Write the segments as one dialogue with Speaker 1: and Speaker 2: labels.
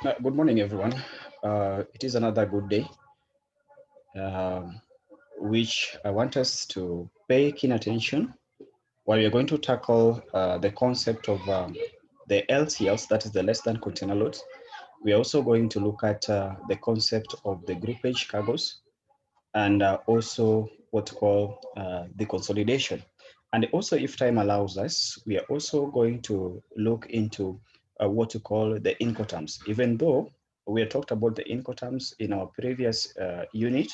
Speaker 1: Good morning, everyone. It is another good day, um, which I want us to pay keen attention while we are going to tackle the concept of the LCLs, that is the less than container loads. We are also going to look at the concept of the groupage cargoes and also what to call the consolidation. And also, if time allows us, we are also going to look into what to call the Incoterms, even though we had talked about the Incoterms in our previous unit.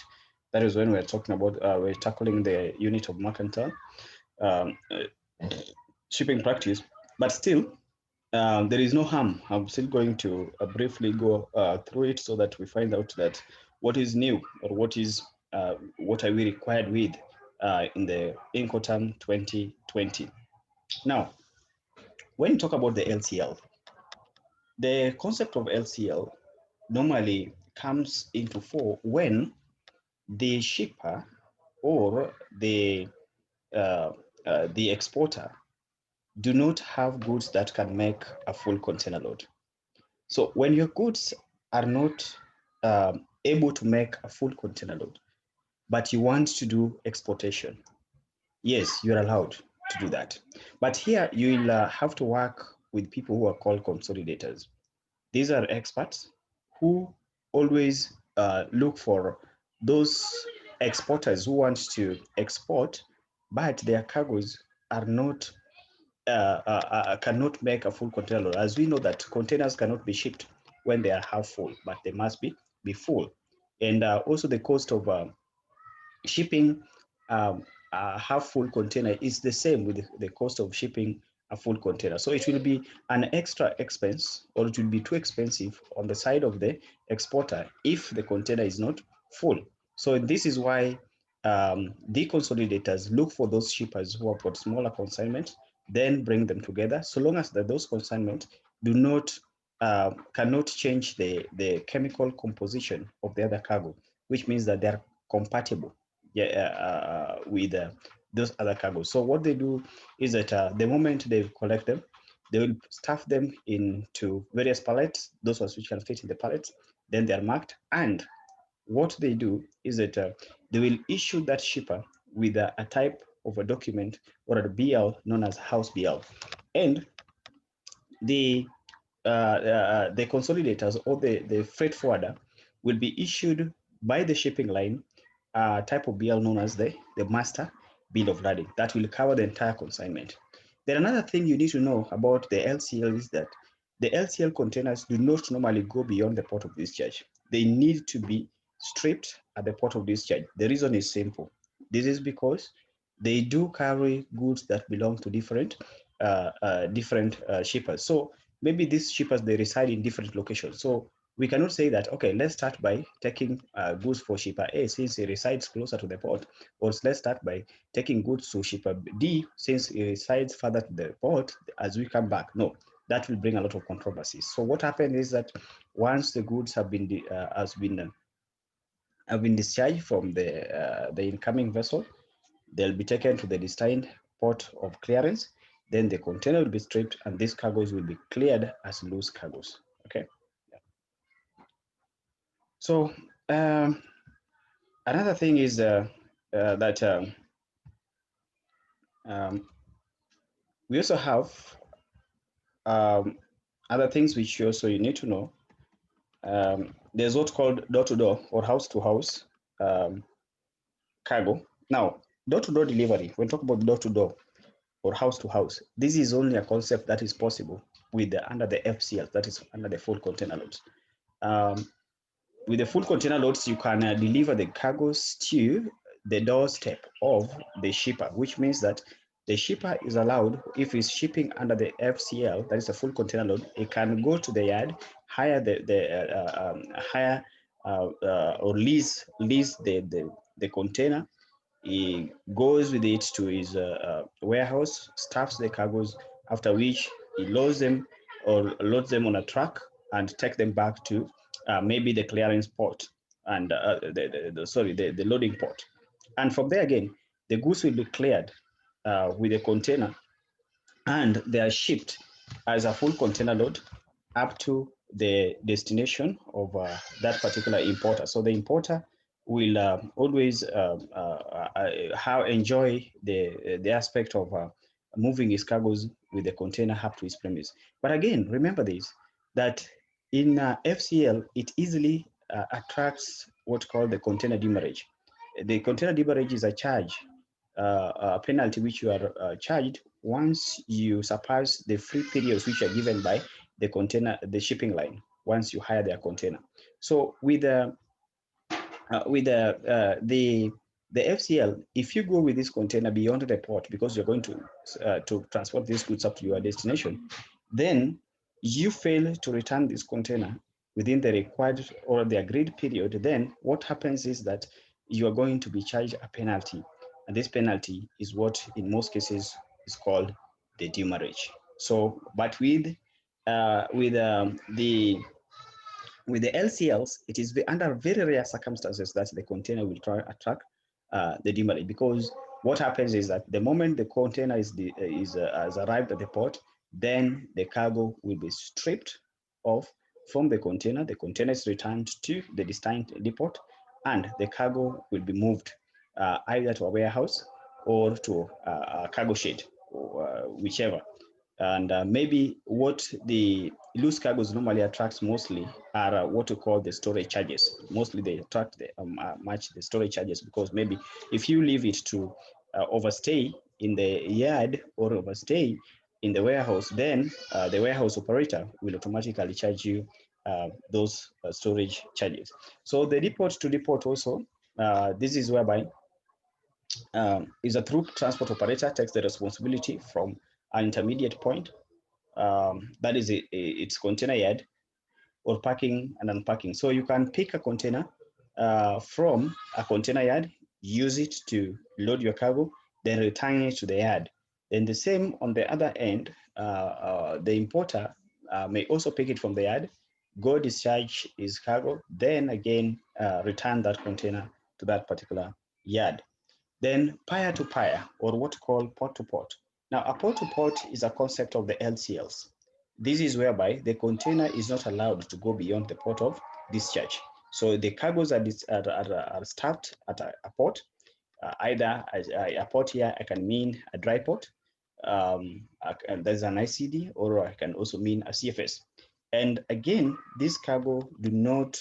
Speaker 1: That is when we're talking about, we're tackling the unit of mercantile um, shipping practice. But still, there is no harm. I'm still going to briefly go through it so that we find out that what is new or what are we required with in the Incoterm 2020. Now, when you talk about the LCL, the concept of LCL normally comes into fore when the shipper or uh, the exporter do not have goods that can make a full container load. So when your goods are not able to make a full container load, but you want to do exportation, yes, you're allowed to do that. But here you'll have to work with people who are called consolidators. These are experts who always look for those exporters who want to export, but their cargoes are not cannot make a full container load. As we know that containers cannot be shipped when they are half full, but they must be full. And also the cost of shipping a half full container is the same with the cost of shipping a full container. So it will be an extra expense, or it will be too expensive on the side of the exporter if the container is not full. So this is why the consolidators look for those shippers who have got smaller consignment, then bring them together. So long as those consignment do not cannot change the chemical composition of the other cargo, which means that they are compatible, yeah, with those other cargoes. So what they do is that the moment they collect them, they will stuff them into various pallets, those ones which can fit in the pallets. Then they are marked. And what they do is that they will issue that shipper with a type of a document or a BL known as house BL. And the the consolidators or the freight forwarder will be issued by the shipping line type of BL known as the master bill of lading that will cover the entire consignment. Then another thing you need to know about the LCL is that the LCL containers do not normally go beyond the port of discharge. They need to be stripped at the port of discharge. The reason is simple. This is because they do carry goods that belong to different shippers. So maybe these shippers, they reside in different locations. So we cannot say that, okay, let's start by taking goods for shipper A since he resides closer to the port, or let's start by taking goods to shipper D since he resides further to the port as we come back. No, that will bring a lot of controversies. So what happened is that once the goods have been discharged from the incoming vessel, they'll be taken to the destined port of clearance. Then the container will be stripped, and these cargoes will be cleared as loose cargoes. Okay. So another thing is that um, we also have um, other things which you need to know. There's what's called door-to-door or house-to-house um, cargo. Now, door-to-door delivery, when we talk about door-to-door or house-to-house, this is only a concept that is possible with under the FCL, that is under the full container loads. Um, with the full container loads, you can deliver the cargoes to the doorstep of the shipper, which means that the shipper is allowed, if he's shipping under the FCL, that is a full container load, he can go to the yard, hire hire or lease the container. He goes with it to his warehouse, stuffs the cargoes, after which he loads them on a truck and take them back to maybe the clearance port and the loading port. And from there again, the goods will be cleared with a container, and they are shipped as a full container load up to the destination of that particular importer. So the importer will always enjoy the aspect of moving his cargoes with the container up to his premise. But again, remember this, that in FCL, it easily attracts what's called the container demurrage. The container demurrage is a charge, a penalty which you are charged once you surpass the free periods which are given by the shipping line, once you hire their container. So with the FCL, if you go with this container beyond the port because you're going to transport these goods up to your destination, then you fail to return this container within the required or the agreed period, then what happens is that you are going to be charged a penalty. And this penalty is what in most cases is called the demurrage. So, but with the LCLs, it is under very rare circumstances that the container will try attract the demurrage, because what happens is that the moment the container has arrived at the port, then the cargo will be stripped off from the container. The container is returned to the destined depot, and the cargo will be moved either to a warehouse or to a cargo shed, or whichever. And maybe what the loose cargoes normally attracts mostly are what we call the storage charges. Mostly they attract much the storage charges, because maybe if you leave it to overstay in the yard or overstay in the warehouse, then the warehouse operator will automatically charge you those storage charges. So the depot to depot also, this is whereby is a through transport operator takes the responsibility from an intermediate point, that is its container yard, or packing and unpacking. So you can pick a container from a container yard, use it to load your cargo, then return it to the yard. Then the same on the other end, the importer may also pick it from the yard, go discharge his cargo, then again return that container to that particular yard. Then peer to peer, or what called port to port. Now, a port to port is a concept of the LCLs. This is whereby the container is not allowed to go beyond the port of discharge. So the cargoes are stopped at a port, either a port here, I can mean a dry port, there's an ICD, or I can also mean a CFS. And again, this cargo do not,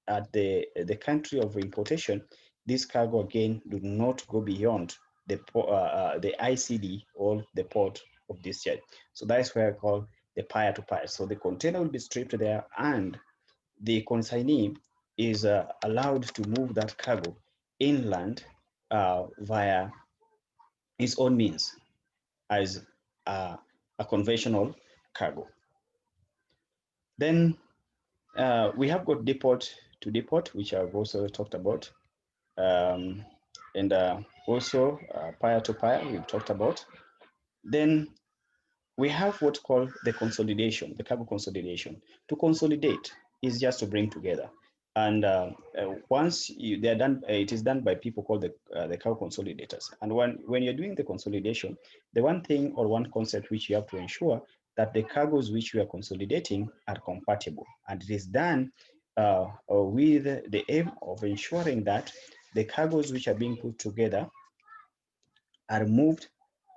Speaker 1: at the country of importation, this cargo again do not go beyond the ICD or the port of discharge. So that's where I call the peer to peer. So the container will be stripped there, and the consignee is allowed to move that cargo inland via his own means as a conventional cargo. Then we have got depot to depot, which I've also talked about. And also peer to peer, we've talked about. Then we have what's called the consolidation, the cargo consolidation. To consolidate is just to bring together. And once they're done, it is done by people called the cargo consolidators. And when you're doing the consolidation, the one thing or one concept which you have to ensure that the cargoes which you are consolidating are compatible. And it is done with the aim of ensuring that the cargoes which are being put together are moved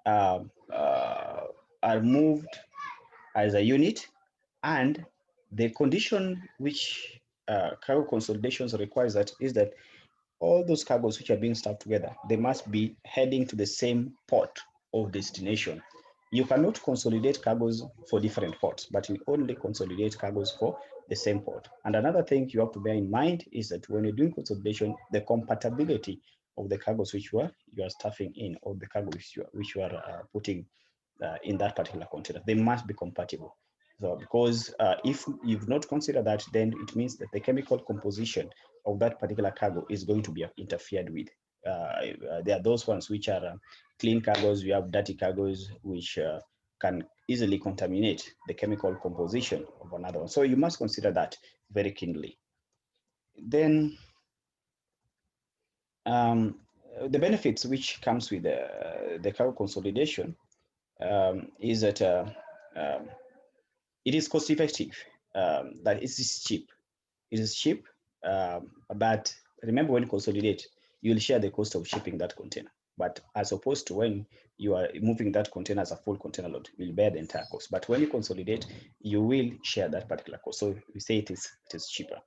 Speaker 1: uh, uh, are moved as a unit, and the condition which cargo consolidations requires that is that all those cargoes which are being stuck together, they must be heading to the same port of destination. You cannot consolidate cargoes for different ports, but you only consolidate cargoes for the same port. And another thing you have to bear in mind is that when you're doing consolidation, the compatibility of the cargoes which you are stuffing in, or the cargo which you are putting in that particular container, they must be compatible. So because if you've not considered that, then it means that the chemical composition of that particular cargo is going to be interfered with. There are those ones which are clean cargoes. We have dirty cargoes which can easily contaminate the chemical composition of another one. So you must consider that very keenly. Then the benefits which comes with the cargo consolidation is that it is cost effective. that it is cheap. It is cheap, but remember when you consolidate, you'll share the cost of shipping that container. But as opposed to when you are moving that container as a full container load, you'll bear the entire cost. But when you consolidate, you will share that particular cost. So we say it is cheaper.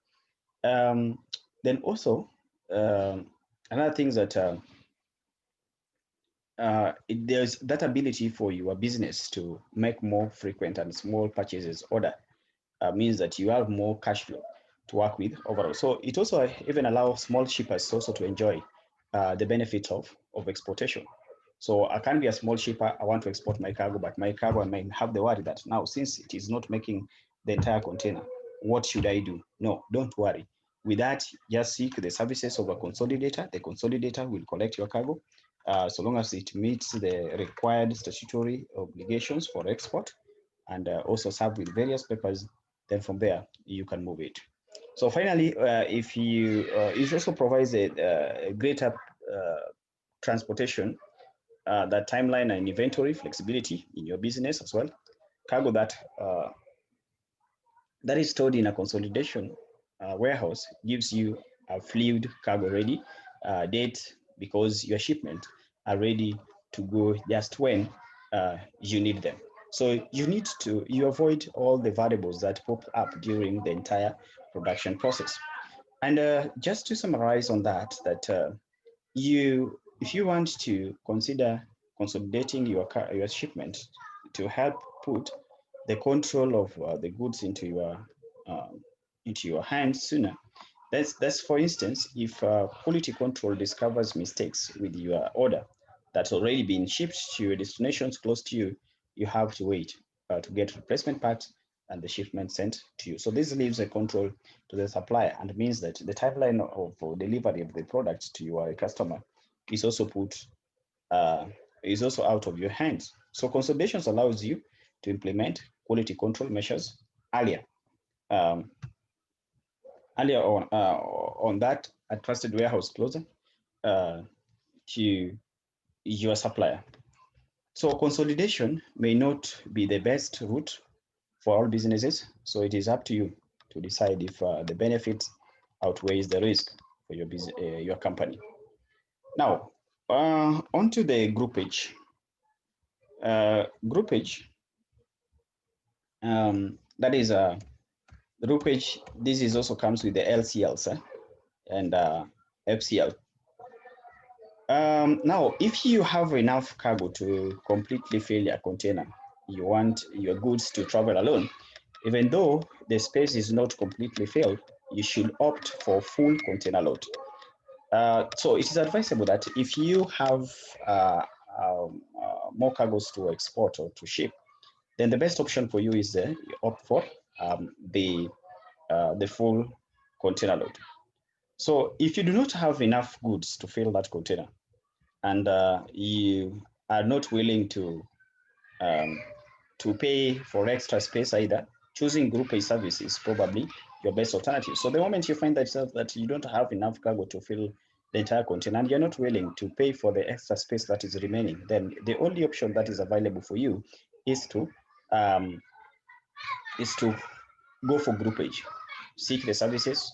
Speaker 1: Um, then also, another thing that there's that ability for your business to make more frequent and small purchases order means that you have more cash flow to work with overall. So it also even allows small shippers also to enjoy the benefits of exportation. So I can be a small shipper, I want to export my cargo, but my cargo I may have the worry that now since it is not making the entire container, what should I do? No, don't worry. With that, just seek the services of a consolidator. The consolidator will collect your cargo so long as it meets the required statutory obligations for export and also serve with various papers. Then from there, you can move it. So finally, if you, it also provides a greater transportation, that timeline and inventory flexibility in your business as well. Cargo that is stored in a consolidation warehouse gives you a fluid cargo ready date because your shipment are ready to go just when you need them. So you avoid all the variables that pop up during the entire production process. And just to summarize on that, if you want to consider consolidating your shipment to help put the control of the goods um, into your hands sooner. That's for instance, if quality control discovers mistakes with your order that's already been shipped to your destinations close to you, you have to wait to get replacement parts and the shipment sent to you. So this leaves a control to the supplier and means that the timeline of delivery of the product to your customer is also uh, is also out of your hands. So consolidations allows you to implement quality control measures earlier. Um, Earlier on that, a trusted warehouse closer uh, to your supplier. So consolidation may not be the best route for all businesses. So it is up to you to decide if the benefits outweighs the risk for your company. Now, onto the groupage. Groupage, that is groupage. This is also comes with the LCLs and FCL. Now, if you have enough cargo to completely fill a container, you want your goods to travel alone, even though the space is not completely filled, you should opt for full container load. So it is advisable that if you have more cargoes to export or to ship, then the best option for you is you opt for the full container load. So if you do not have enough goods to fill that container, and you are not willing um, to pay for extra space either, choosing group A service is probably your best alternative. So the moment you find that you don't have enough cargo to fill the entire container and you're not willing to pay for the extra space that is remaining, then the only option that is available for you is to um, go for groupage. Seek the services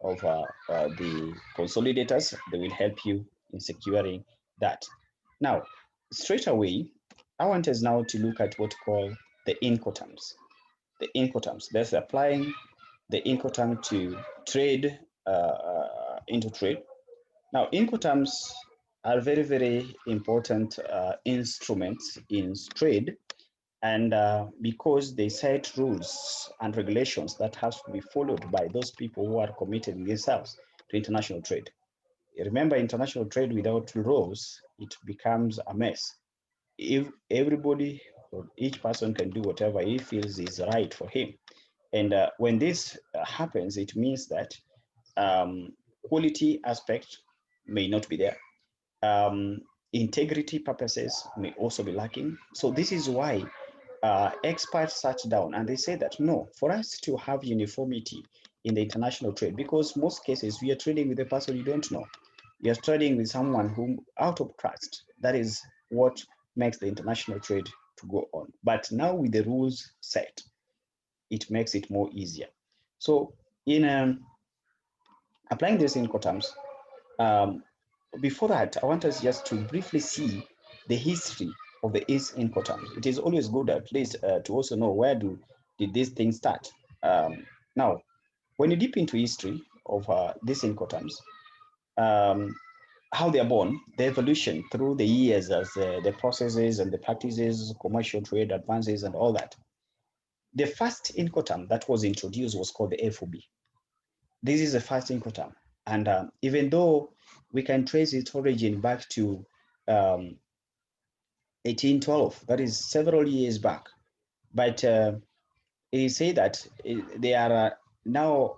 Speaker 1: of the consolidators. They will help you in securing that. Now, straight away, I want us now to look at what we call the Incoterms. The Incoterms. That's applying the Incoterm to trade into trade. Now, Incoterms are very, very important instruments in trade, and because they set rules and regulations that has to be followed by those people who are committed themselves to international trade. Remember, international trade without rules, it becomes a mess. If everybody or each person can do whatever he feels is right for him, and when this happens, it means that quality aspect may not be there. Um, Integrity purposes may also be lacking. So this is why experts sat down and they say that no, for us to have uniformity in the international trade, because most cases we are trading with a person you don't know, you are trading with someone whom out of trust. That is what makes the international trade to go on. But now with the rules set, it makes it more easier. So in applying this Incoterms, um, before that, I want us just to briefly see the history of the Incoterms. It is always good at least to also know did these things start. Now, when you dip into history of these Incoterms, um, how they are born, the evolution through the years as the processes and the practices, commercial trade advances, and all that. The first Incoterm that was introduced was called the FOB. This is the first Incoterm. And even though we can trace its origin back to 1812, that is several years back, but it is said that they are now,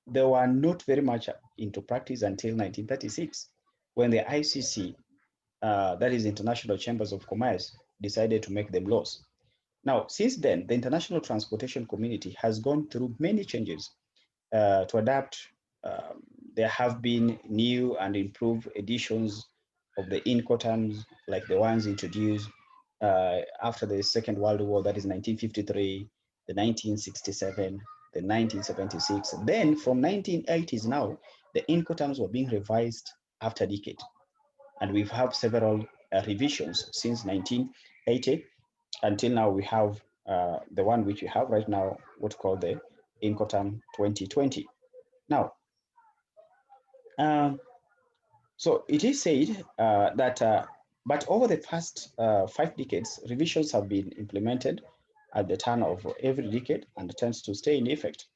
Speaker 1: they were not very much into practice until 1936, when the ICC, that is International Chambers of Commerce, decided to make them laws. Now, since then, the international transportation community has gone through many changes to adapt. Um, there have been new and improved editions of the Incoterms, like the ones introduced after the Second World War, that is 1953, the 1967, the 1976. Then from 1980s now, the Incoterms were being revised after decade. And we've had several revisions since 1980 until now. We have the one which we have right now, what's called the Incoterm 2020. Now, um, so it is said that, but over the past 5 decades, revisions have been implemented at the turn of every decade and tends to stay in effect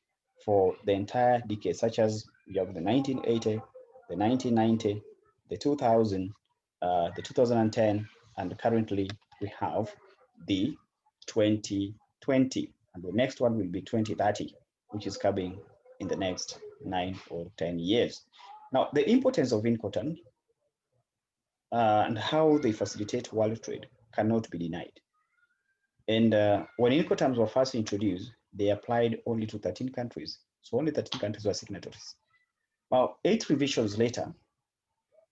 Speaker 1: for the entire decade, such as you have the 1980, the 1990, the 2000, the 2010, and currently we have the 2020. And the next one will be 2030, which is coming in the next 9 or 10 years. Now, the importance of Incoterm and how they facilitate world trade cannot be denied. And when Incoterms were first introduced, they applied only to 13 countries. So only 13 countries were signatories. Well, 8 revisions later,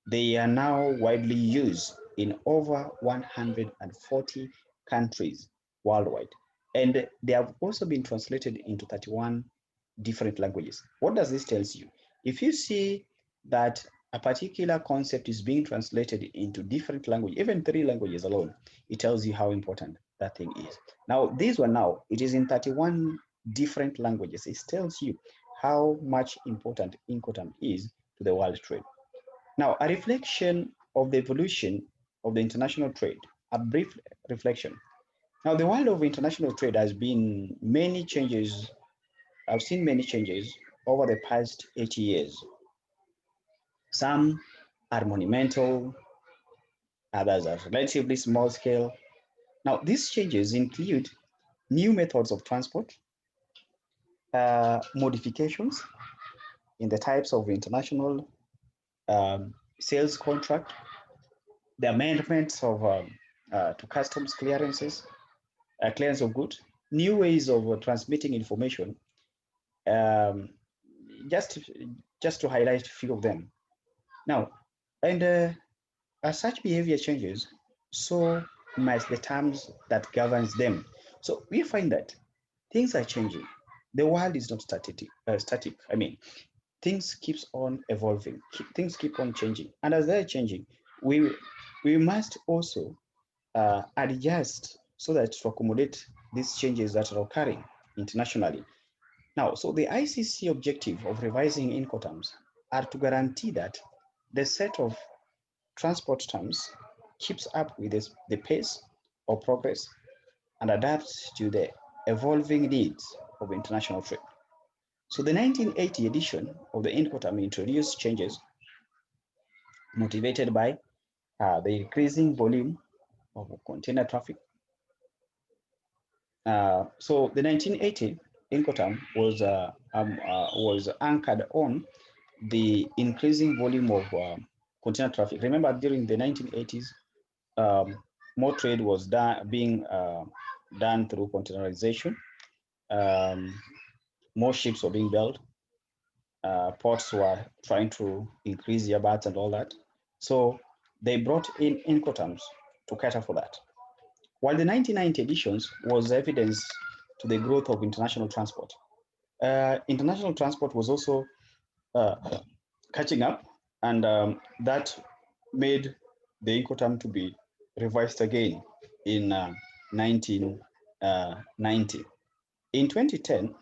Speaker 1: they are now widely used in over 140 countries worldwide. And they have also been translated into 31 different languages. What does this tell you? If you see that a particular concept is being translated into different languages, even 3 languages alone, it tells you how important that thing is. Now, this one now, it is in 31 different languages. It tells you how much important Incoterm is to the world trade. Now, a reflection of the evolution of the international trade, a brief reflection. Now, the world of international trade has been many changes. I've seen many changes over the past 80 years. Some are monumental, others are relatively small scale. Now, these changes include new methods of transport, modifications in the types of international sales contract, the amendments of to customs clearances, clearance of goods, new ways of transmitting information. Um, just just to highlight a few of them. Now, and as such behavior changes, so must the terms that governs them. So we find that things are changing. The world is not static. Static. I mean, things keeps on evolving. Things keep on changing, and as they're changing, we we must also adjust so that to accommodate these changes that are occurring internationally. Now, so the ICC objective of revising Incoterms are to guarantee that the set of transport terms keeps up with the pace of progress and adapts to the evolving needs of international trade. So the 1980 edition of the Incoterm introduced changes motivated by the increasing volume of container traffic. So the 1980 Incoterm was anchored on the increasing volume of container traffic. Remember, during the 1980s, um, more trade was being done through containerization. Um, more ships were being built. Ports were trying to increase their berths and all that. So they brought in Incoterms to cater for that. While the 1990 editions was evidence to the growth of international transport. International transport was also catching up, and that made the Incoterm to be revised again in 1990. In 2010,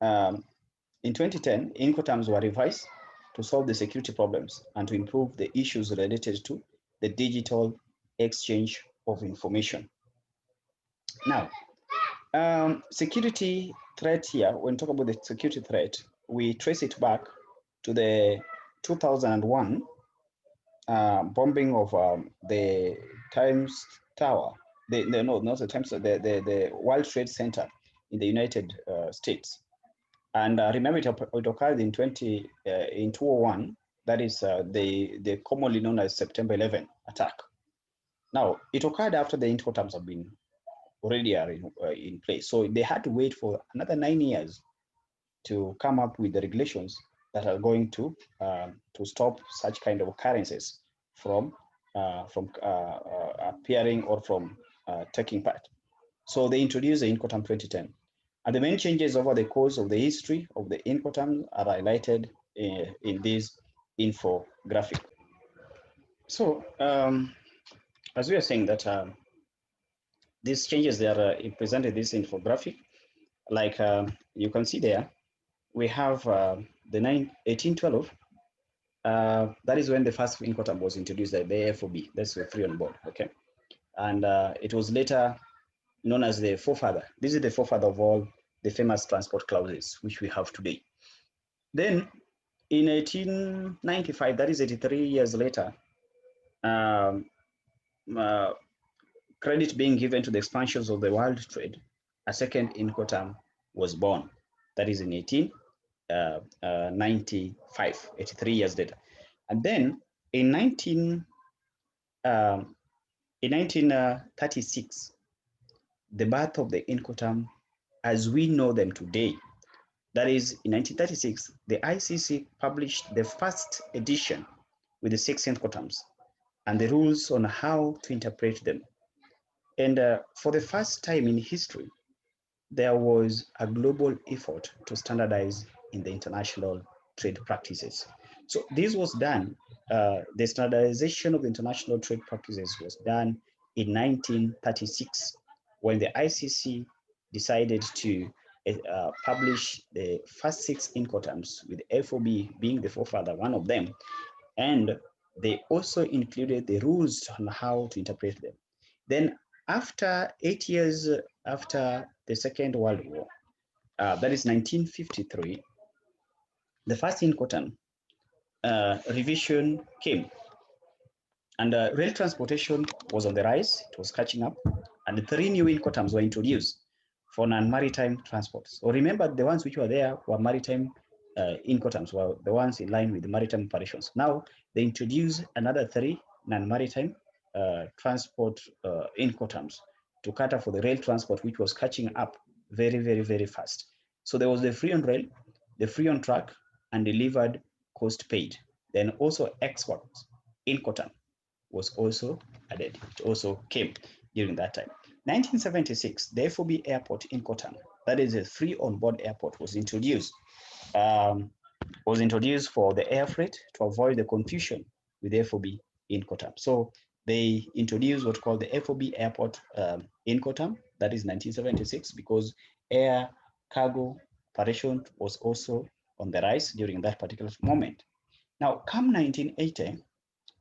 Speaker 1: um, Incoterms were revised to solve the security problems and to improve the issues related to the digital exchange of information. Now, security threat here, when talk about the security threat, we trace it back to the 2001 bombing of the Times Tower, no, not the Times, the World Trade Center in the United States. And remember, it occurred in 2001. That is the commonly known as September 11 attack. Now, it occurred after the Incoterms have been already are in place. So they had to wait for another 9 years to come up with the regulations that are going to stop such kind of occurrences from appearing or from taking part. So they introduced the Incoterm 2010. And the main changes over the course of the history of the Incoterm are highlighted in this infographic. So as we are saying that these changes, they are presented this infographic. Like you can see there, we have the 1812. That is when the first Incoterm was introduced, the FOB. That's the free on board. Okay, and it was later known as the forefather. This is the forefather of all the famous transport clauses which we have today. Then in 1895, that is 83 years later, credit being given to the expansions of the world trade, a second Incoterm was born. That is in 1895, 83 years later. And then in 1936, the birth of the Incoterm as we know them today. That is, in 1936, the ICC published the first edition with the 6 Incoterms and the rules on how to interpret them. And for the first time in history, there was a global effort to standardize in the international trade practices. So this was done, the standardization of international trade practices was done in 1936 when the ICC decided to publish the first 6 Incoterms, with FOB being the forefather, one of them, and they also included the rules on how to interpret them. Then after 8 years after the Second World War, that is 1953, the first Incoterm revision came. And rail transportation was on the rise, it was catching up, and 3 new Incoterms were introduced for non-maritime transport. So remember, the ones which were there were maritime Incoterms, were the ones in line with the maritime operations. Now they introduced another 3 non-maritime transport Incoterms to cater for the rail transport, which was catching up very, very, very fast. So there was the free on rail, the free on track, and delivered cost paid. Then also export Incoterm was also added. It also came during that time. 1976, the FOB airport Incoterm, that is a free on-board airport, was introduced. For the air freight to avoid the confusion with FOB Incoterm. So they introduced what's called the FOB airport Incoterm, that is 1976, because air cargo operation was also on the rise during that particular moment. Now, come 1980,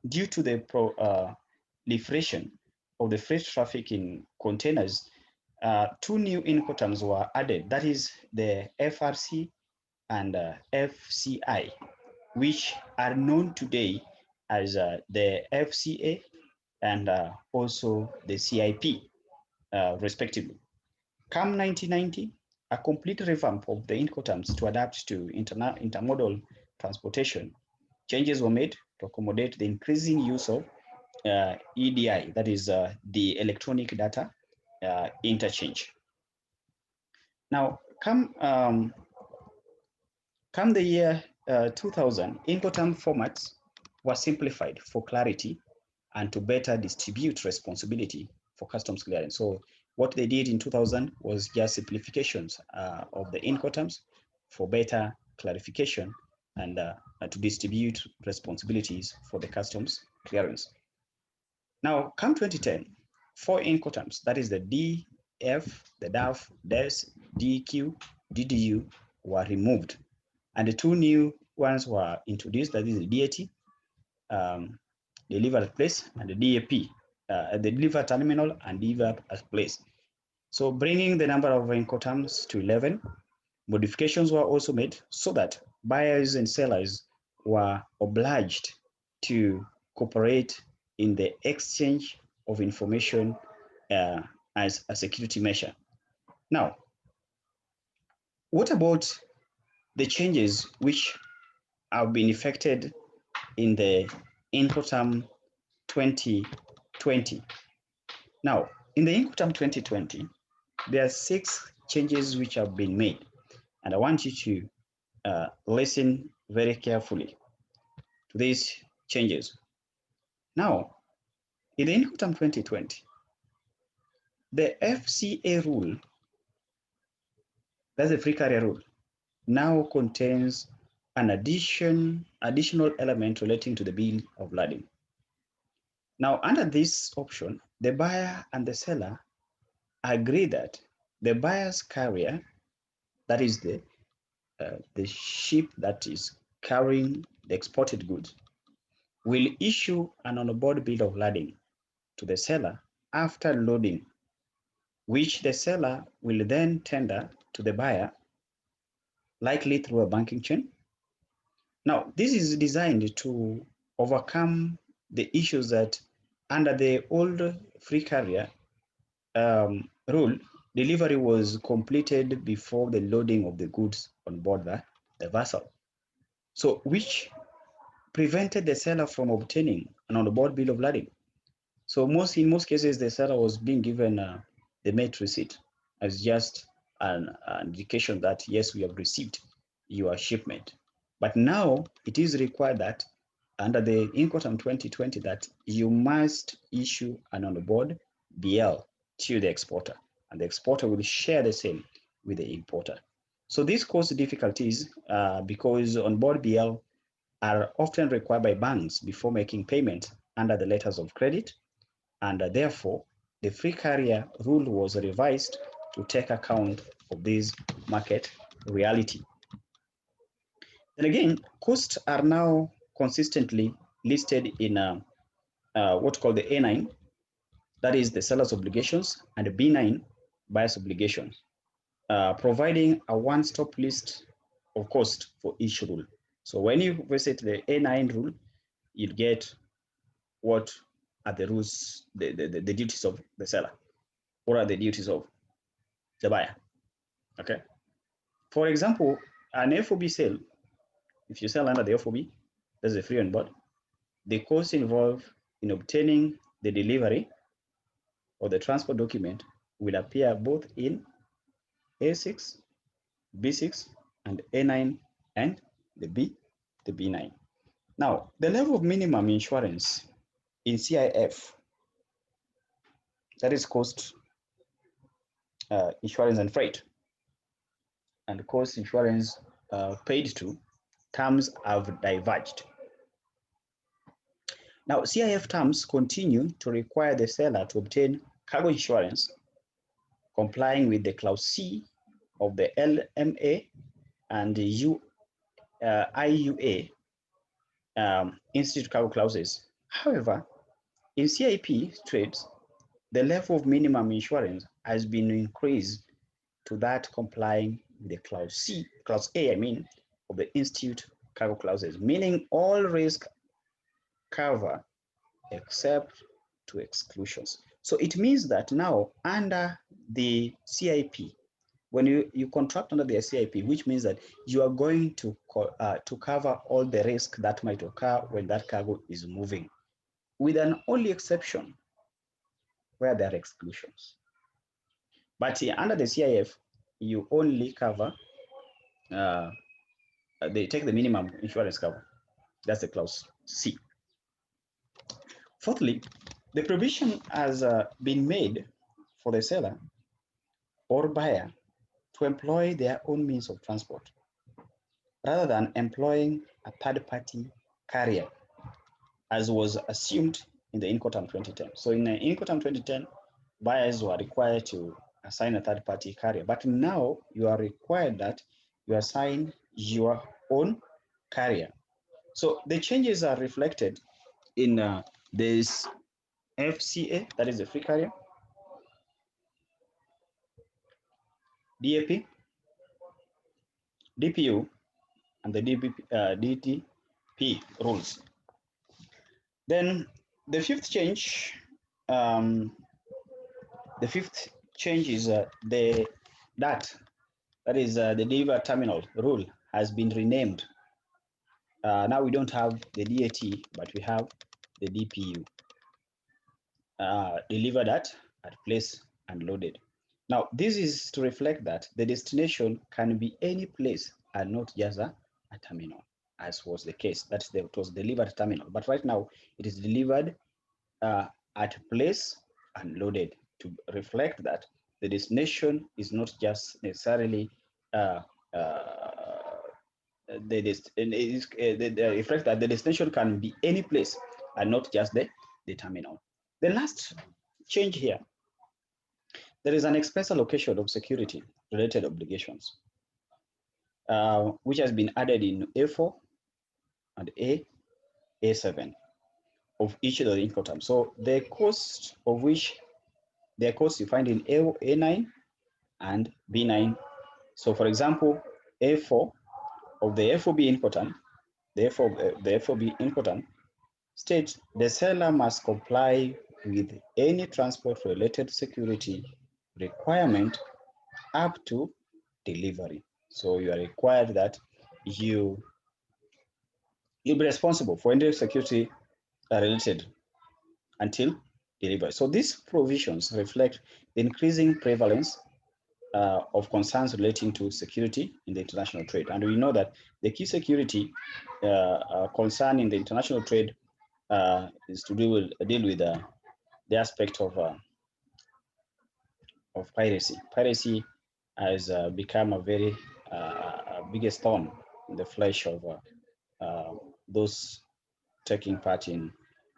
Speaker 1: due to the proliferation of the freight traffic in containers, 2 new Incoterms were added. That is the FRC and FCI, which are known today as the FCA and also the CIP, respectively. Come 1990, a complete revamp of the Incoterms to adapt to intermodal transportation. Changes were made to accommodate the increasing use of EDI, that is the electronic data interchange. Now, come the year 2000, Incoterm formats were simplified for clarity and to better distribute responsibility for customs clearance. So What they did in 2000 was just simplifications of the Incoterms for better clarification and to distribute responsibilities for the customs clearance. Now, come 2010, four Incoterms, that is the DF, the DAF, DES, DQ, DDU, were removed. And the two new ones were introduced, that is the DAT, deliver at place, and the DAP, the deliver terminal and deliver at place. So bringing the number of Incoterms to 11, modifications were also made so that buyers and sellers were obliged to cooperate in the exchange of information as a security measure. Now, what about the changes which have been effected in the Incoterm 2020? Now, in the Incoterm 2020, there are 6 changes which have been made, and I want you to listen very carefully to these changes. Now, in the Incoterm 2020, the FCA rule, that's the free carrier rule, now contains an additional element relating to the bill of lading. Now, under this option, the buyer and the seller agree that the buyer's carrier, that is the ship that is carrying the exported goods, will issue an on-board bill of lading to the seller after loading, which the seller will then tender to the buyer, likely through a banking chain. Now, this is designed to overcome the issues that under the old free carrier rule, delivery was completed before the loading of the goods on board the vessel. So, which prevented the seller from obtaining an on-board bill of lading. So in most cases, the seller was being given the mate receipt as just an indication that, yes, we have received your shipment. But now it is required that under the Incoterm 2020 that you must issue an on-board BL to the exporter, and the exporter will share the same with the importer. So this causes difficulties because on-board BL are often required by banks before making payment under the letters of credit, and therefore the free carrier rule was revised to take account of this market reality. And again, costs are now consistently listed in what's called the A9, that is the seller's obligations, and the B9, buyer's obligations, providing a one-stop list of cost for each rule. So when you visit the A9 rule, you'll get what are the rules, the duties of the seller. What are the duties of the buyer? Okay. For example, an FOB sale, if you sell under the FOB, there's a free on board. The costs involved in obtaining the delivery or the transport document will appear both in A6, B6, and A9 and the B9. Now, the level of minimum insurance in CIF, that is cost insurance and freight, and cost insurance paid to, terms have diverged. Now, CIF terms continue to require the seller to obtain cargo insurance, complying with the Clause C of the LMA and the IUA Institute Cargo Clauses. However, in CIP trades, the level of minimum insurance has been increased to that complying with the Clause A, of the Institute Cargo Clauses, meaning all risk cover except to exclusions. So it means that now under the CIP, when you contract under the CIP, which means that you are going to cover all the risk that might occur when that cargo is moving, with an only exception where there are exclusions. But under the CIF, you only cover, they take the minimum insurance cover. That's the Clause C. Fourthly, the provision has been made for the seller or buyer to employ their own means of transport rather than employing a third-party carrier, as was assumed in the Incoterm 2010. So in the Incoterm 2010, buyers were required to assign a third-party carrier, but now you are required that you assign your own carrier. So the changes are reflected in this FCA, that is the free carrier, DAP, DPU, and the DTP rules. Then the fifth change, is the DAT, that is the deliver terminal rule, has been renamed. Now we don't have the DAT, but we have the DPU. Delivered at place and loaded. Now, this is to reflect that the destination can be any place and not just a terminal, as was the case. It was delivered terminal. But right now, it is delivered at place and loaded to reflect that the destination is not just necessarily reflect that the destination can be any place and not just the terminal. The last change here, there is an expense allocation of security related obligations, which has been added in A4 and A7 of each of the Incoterm. So the cost of which their costs you find in A9 and B9. So for example, A4 of the FOB Incoterm, the FOB Incoterm states the seller must comply with any transport related security requirement up to delivery. So you are required that you'll be responsible for any security related until delivery. So these provisions reflect the increasing prevalence of concerns relating to security in the international trade. And we know that the key security concern in the international trade is to deal with the aspect of piracy. Piracy has become a very biggest thorn in the flesh of those taking part in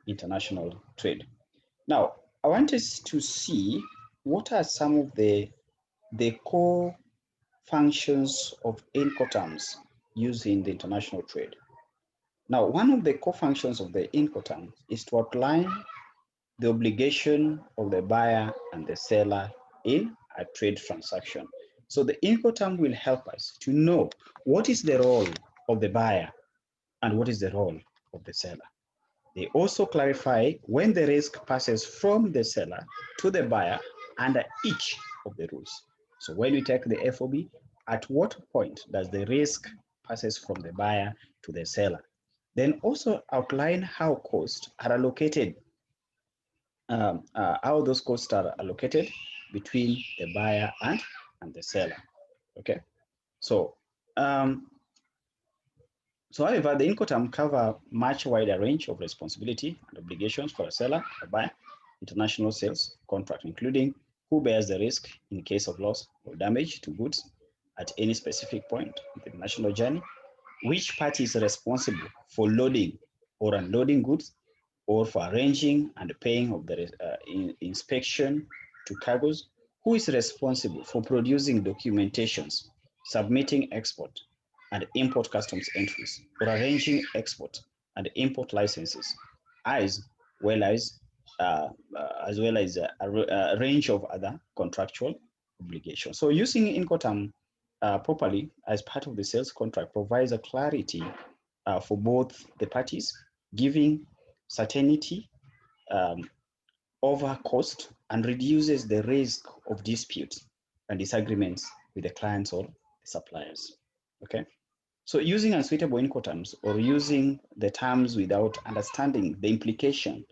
Speaker 1: international trade. Now, I want us to see what are some of the core functions of Incoterms used in the international trade. Now, one of the core functions of the Incoterm is to outline the obligation of the buyer and the seller in a trade transaction. So the Incoterm will help us to know what is the role of the buyer and what is the role of the seller. They also clarify when the risk passes from the seller to the buyer under each of the rules. So when we take the FOB, at what point does the risk passes from the buyer to the seller? Then also outline how costs are allocated, how those costs are allocated between the buyer and the seller. Okay, so however, the Incoterm cover much wider range of responsibility and obligations for a seller or buyer international sales contract, including who bears the risk in case of loss or damage to goods at any specific point in the national journey, which party is responsible for loading or unloading goods, or for arranging and paying of the inspection to cargoes, who is responsible for producing documentations, submitting export and import customs entries, or arranging export and import licenses, as well as a range of other contractual obligations. So using Incoterm properly as part of the sales contract provides a clarity for both the parties, giving certainty over cost and reduces the risk of disputes and disagreements with the clients or the suppliers. Okay, so using unsuitable Incoterms or using the terms without understanding the implication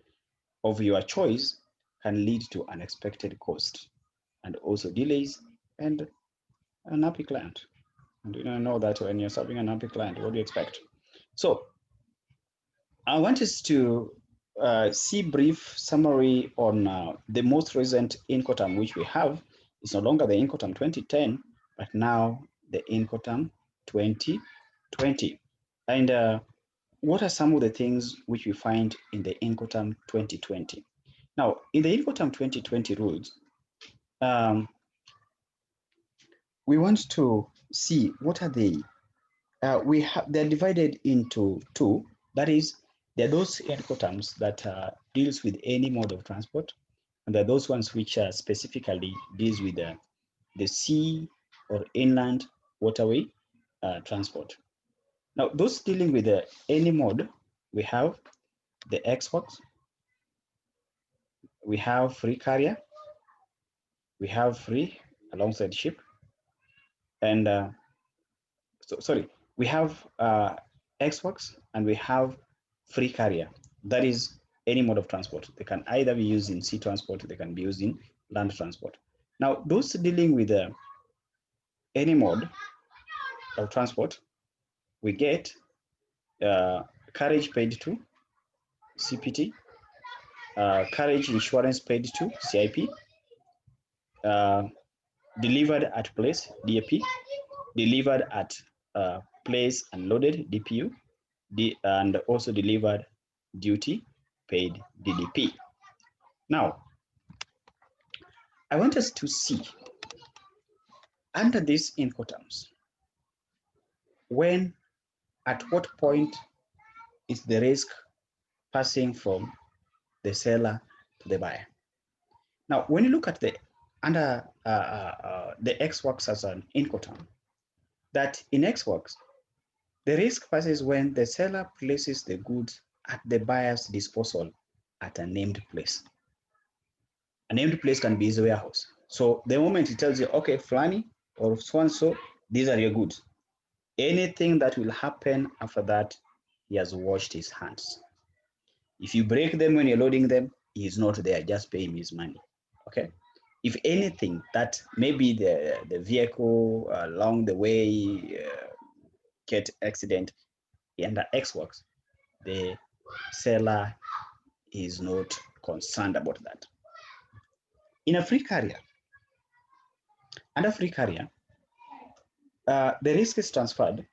Speaker 1: of your choice can lead to unexpected cost and also delays and an happy client. And you know that when you're serving an happy client, what do you expect? So I want us to see brief summary on the most recent Incoterm which we have. It's no longer the Incoterm 2010, but now the Incoterm 2020. And what are some of the things which we find in the Incoterm 2020? Now, in the Incoterm 2020 rules, we want to see what are they. They're divided into two. That is, there are those Incoterms that deals with any mode of transport, and there are those ones which specifically deals with the sea or inland waterway transport. Now, those dealing with any mode, we have the exports, we have free carrier, we have free alongside ship, and sorry, we have exports and we have free carrier. That is any mode of transport. They can either be used in sea transport, they can be used in land transport. Now, those dealing with any mode of transport, we get carriage paid to CPT, carriage insurance paid to CIP, delivered at place DAP, delivered at place and loaded DPU, and also delivered duty paid DDP. Now, I want us to see under these Incoterms, when, at what point is the risk passing from the seller to the buyer? Now, when you look at the under the X works as an Incoterm, that in X works, the risk passes when the seller places the goods at the buyer's disposal at a named place. A named place can be his warehouse. So the moment he tells you, okay, Flani or so and so, these are your goods. Anything that will happen after that, he has washed his hands. If you break them when you're loading them, he is not there, just pay him his money. Okay. If anything that maybe the vehicle along the way get accident under X works, the seller is not concerned about that. In a free carrier, under free carrier, the risk is transferred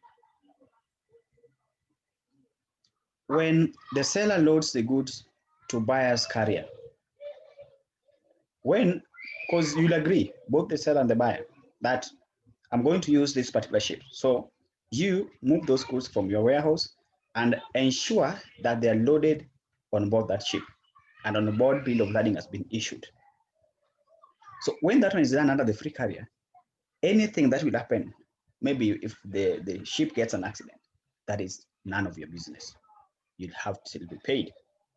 Speaker 1: when the seller loads the goods to buyer's carrier. When, because you'll agree, both the seller and the buyer, that I'm going to use this particular ship. So you move those goods from your warehouse and ensure that they are loaded on board that ship, and on the board bill of lading has been issued. So when that one is done under the free carrier, anything that will happen, maybe if the ship gets an accident, that is none of your business. You'll have to be paid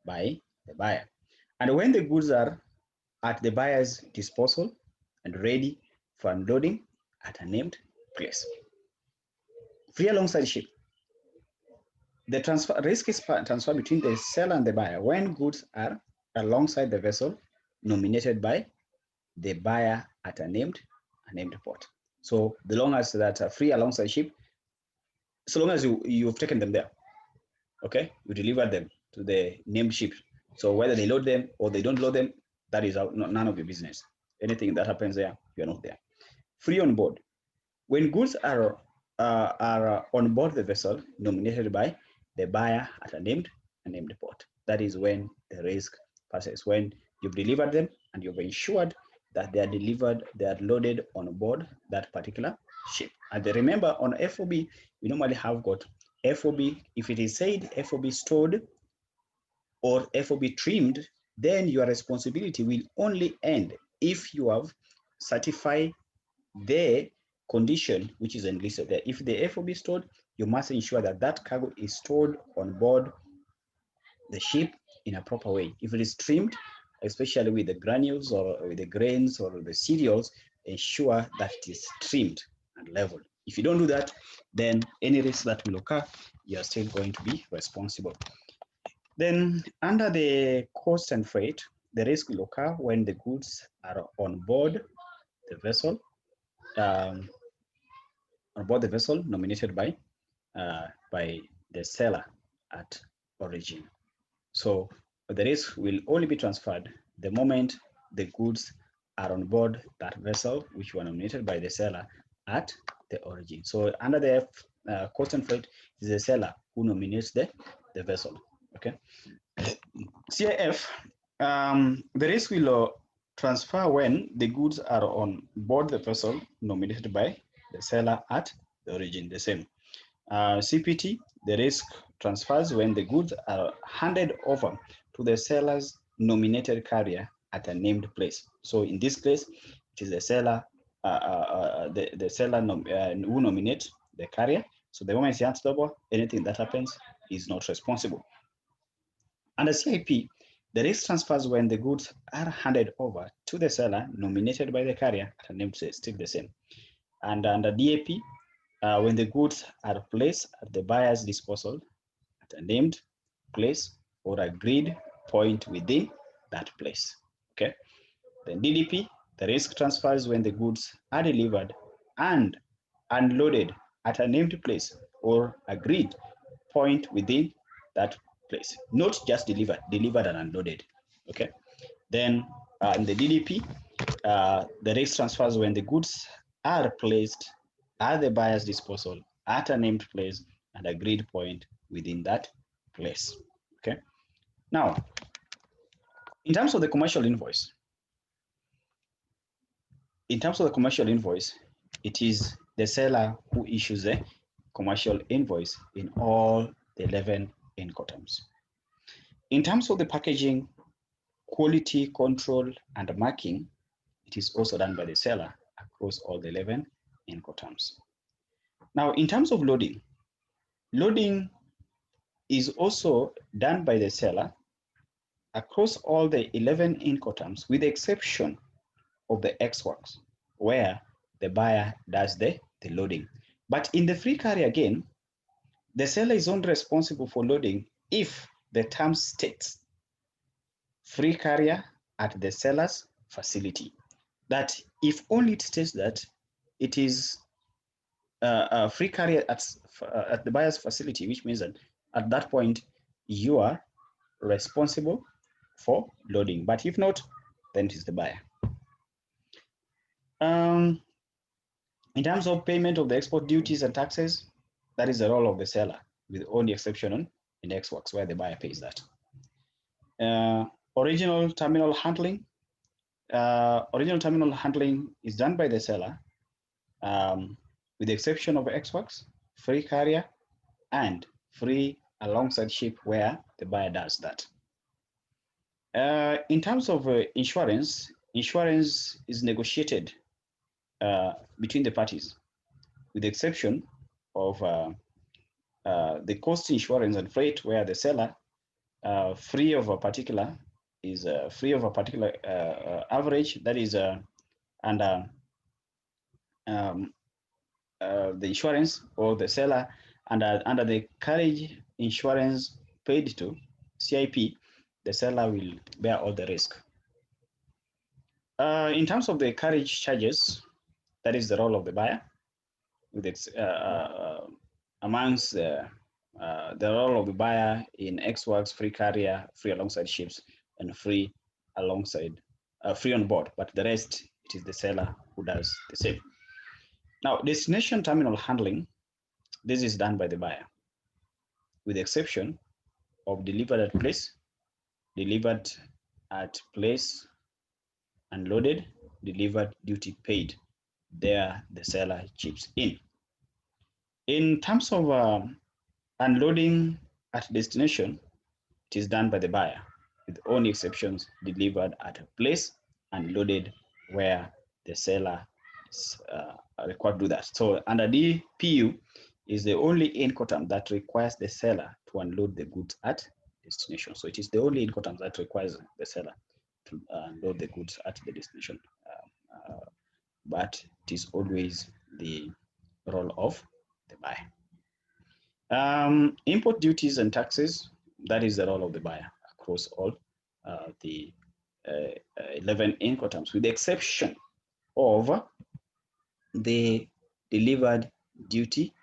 Speaker 1: by the buyer. And when the goods are at the buyer's disposal and ready for unloading at a named place. Free alongside ship. The transfer risk is transferred between the seller and the buyer when goods are alongside the vessel nominated by the buyer at a named port. So the long as that are free alongside ship, so long as you've taken them there, okay, you deliver them to the named ship. So whether they load them or they don't load them, that is none of your business. Anything that happens there, you're not there. Free on board. When goods are on board the vessel nominated by the buyer at a named port, that is when the risk passes. When you've delivered them and you've ensured that they are delivered, they are loaded on board that particular ship. And remember, on FOB, we normally have got FOB. If it is said FOB stored or FOB trimmed, then your responsibility will only end if you have certified the condition which is enlisted there. If the FOB is stored, you must ensure that that cargo is stored on board the ship in a proper way. If it is trimmed, especially with the granules or with the grains or the cereals, ensure that it is trimmed and leveled. If you don't do that, then any risk that will occur, you are still going to be responsible. Then under the cost and freight, the risk will occur when the goods are on board the vessel, nominated by the seller at origin. So the risk will only be transferred the moment the goods are on board that vessel, which were nominated by the seller at the origin. So under the cost and freight, is the seller who nominates the vessel. Okay. CIF, the risk will transfer when the goods are on board the vessel nominated by the seller at the origin, the same. CPT, the risk transfers when the goods are handed over to the seller's nominated carrier at a named place. So in this case, it is the seller, the seller who nominates the carrier. So the moment he hands over, anything that happens is not responsible. Under CIP, the risk transfers when the goods are handed over to the seller nominated by the carrier at a named place, still the same. And under DAP, when the goods are placed at the buyer's disposal at a named place or agreed point within that place. Okay. Then DDP, the risk transfers when the goods are delivered and unloaded at a named place or agreed point within that place. Not just delivered and unloaded. Okay. Then in the DDP, the risk transfers when the goods are placed at the buyer's disposal at a named place and agreed point within that place. Okay. Now, in terms of the commercial invoice, it is the seller who issues the commercial invoice in all the 11 Incoterms. In terms of the packaging, quality control, and marking, it is also done by the seller across all the 11 Incoterms. Now, in terms of loading is also done by the seller across all the 11 Incoterms, with the exception of the X-Works, where the buyer does the loading. But in the free carrier again, the seller is only responsible for loading if the term states free carrier at the seller's facility. That if only it states that it is a free carrier at the buyer's facility, which means that at that point you are responsible for loading. But if not, then it is the buyer. In terms of payment of the export duties and taxes, that is the role of the seller, with only exception in the X-Works, where the buyer pays that. Original terminal handling. Original terminal handling is done by the seller, with the exception of X-Works, free carrier, and free alongside ship, where the buyer does that. In terms of insurance is negotiated between the parties, with the exception of the cost insurance and freight, where the seller free of a particular average, that is under the insurance, or the seller under the carriage insurance paid to CIP, the seller will bear all the risk. In terms of the carriage charges, that is the role of the buyer, with amongst the role of the buyer in X-Works, free carrier, free alongside ships, and free alongside free on board. But the rest, it is the seller who does the same. Now, destination terminal handling, this is done by the buyer, with the exception of delivered at place, unloaded, delivered, duty paid. There, the seller chips in. In terms of unloading at destination, it is done by the buyer, with only exceptions: delivered at a place, unloaded where the seller is required to do that. So under DPU is the only Incoterm that requires the seller to unload the goods at destination. So it is the only Incoterm that requires the seller to unload the goods at the destination. But it is always the role of the buyer. Import duties and taxes, that is the role of the buyer across all the 11 Incoterms, with the exception of the delivered duty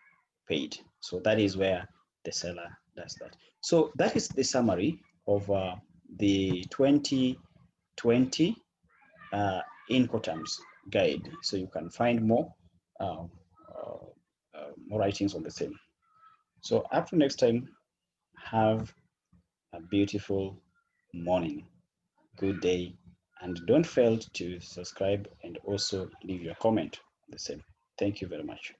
Speaker 1: paid. So that is where the seller does that. So that is the summary of the 2020 Incoterms guide, so you can find more more writings on the same. So up to next time, have a beautiful morning, good day, and don't fail to subscribe and also leave your comment on the same. Thank you very much.